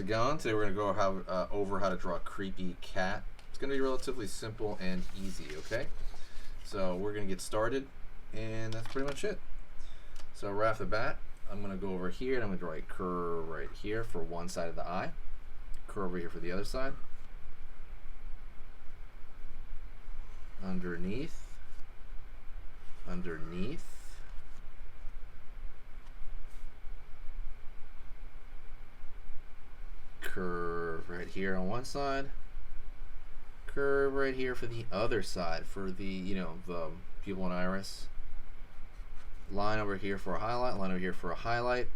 it going? Today we're going to go over how to draw a creepy cat. It's going to be relatively simple and easy, okay? So we're going to get started, and that's pretty much it. So right off the bat, I'm going to go over here, and I'm going to draw a curve right here for one side of the eye. Curve over here for the other side. Underneath. Underneath. Curve right here on one side. Curve right here for the other side, for the, the pupil and iris. Line over here for a highlight, line over here for a highlight.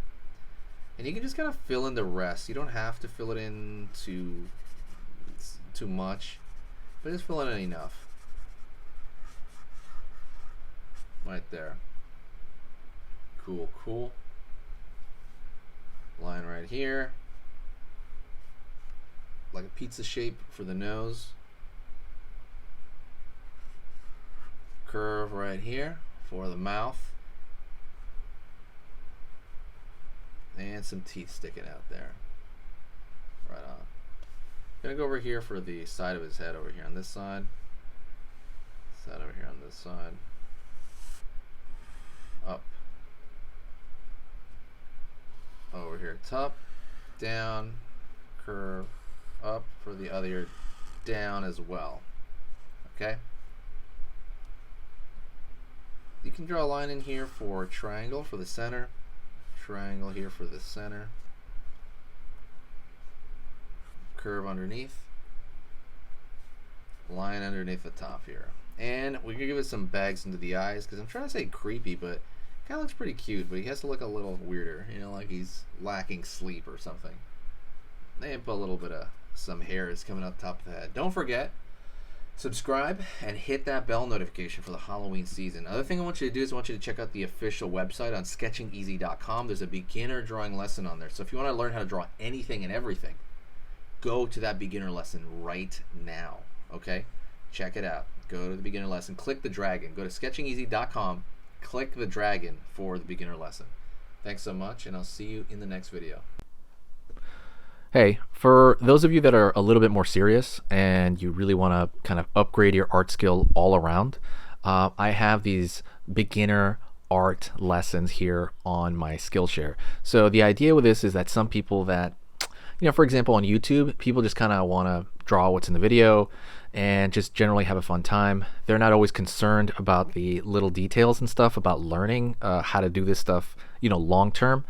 And you can just kind of fill in the rest. You don't have to fill it in too much, but just fill it in enough. Right there. Cool, cool. Line right here. Like a pizza shape for the nose. Curve right here for the mouth. And some teeth sticking out there. Right on. Gonna go over here for the side of his head over here on this side. Side over here on this side. Up. Over here, top, down, curve, up for the other ear, down as well. Okay? You can draw a line in here for triangle for the center, triangle here for the center, curve underneath, line underneath the top here. And we're gonna give it some bags into the eyes because I'm trying to say creepy, but it kind of looks pretty cute, but he has to look a little weirder, like he's lacking sleep or something. And put a little bit of some hairs coming up top of the head. Don't forget, subscribe and hit that bell notification for the Halloween season. Other thing I want you to do is I want you to check out the official website on sketchingeasy.com. There's a beginner drawing lesson on there. So if you want to learn how to draw anything and everything, go to that beginner lesson right now. Okay? Check it out. Go to the beginner lesson. Click the dragon. Go to sketchingeasy.com. Click the dragon for the beginner lesson. Thanks so much, and I'll see you in the next video. Hey, for those of you that are a little bit more serious and you really want to kind of upgrade your art skill all around, I have these beginner art lessons here on my Skillshare. So the idea with this is that some people that, for example, on YouTube, people just kind of want to draw what's in the video and just generally have a fun time. They're not always concerned about the little details and stuff, about learning how to do this stuff, long term.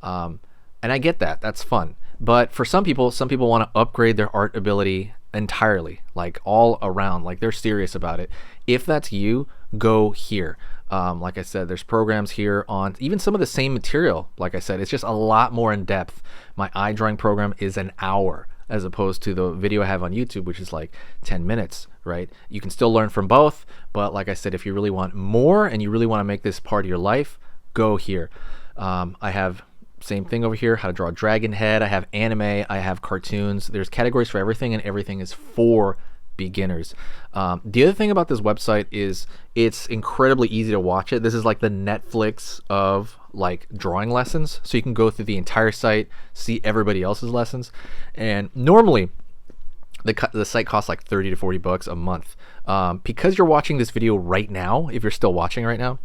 And I get that. That's fun. But for some people want to upgrade their art ability entirely, like all around, like they're serious about it. If that's you, go here. Like I said, there's programs here on even some of the same material. Like I said, it's just a lot more in depth. My eye drawing program is an hour as opposed to the video I have on YouTube, which is like 10 minutes, right? You can still learn from both, but like I said, if you really want more and you really want to make this part of your life, go here. I have same thing over here, how to draw a dragon head. I have anime, I have cartoons. There's categories for everything, and everything is for beginners. The other thing about this website is it's incredibly easy to watch it. This is like the Netflix of like drawing lessons. So you can go through the entire site, see everybody else's lessons. And normally the site costs like 30 to 40 bucks a month. Because you're watching this video right now, if you're still watching right now,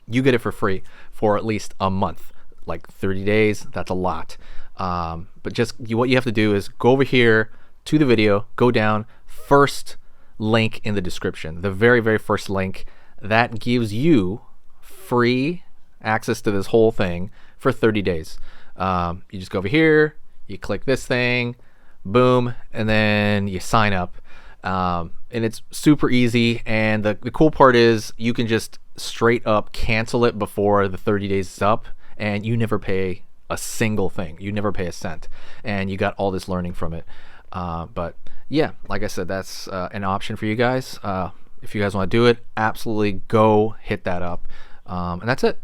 you get it for free for at least a month. Like 30 days, that's a lot. But just what you have to do is go over here to the video, go down, first link in the description, the very, very first link that gives you free access to this whole thing for 30 days. You just go over here, you click this thing, boom, and then you sign up. And it's super easy. And the cool part is you can just straight up cancel it before the 30 days is up. And you never pay a single thing. You never pay a cent. And you got all this learning from it. But yeah, like I said, that's an option for you guys. If you guys want to do it, absolutely go hit that up. And that's it.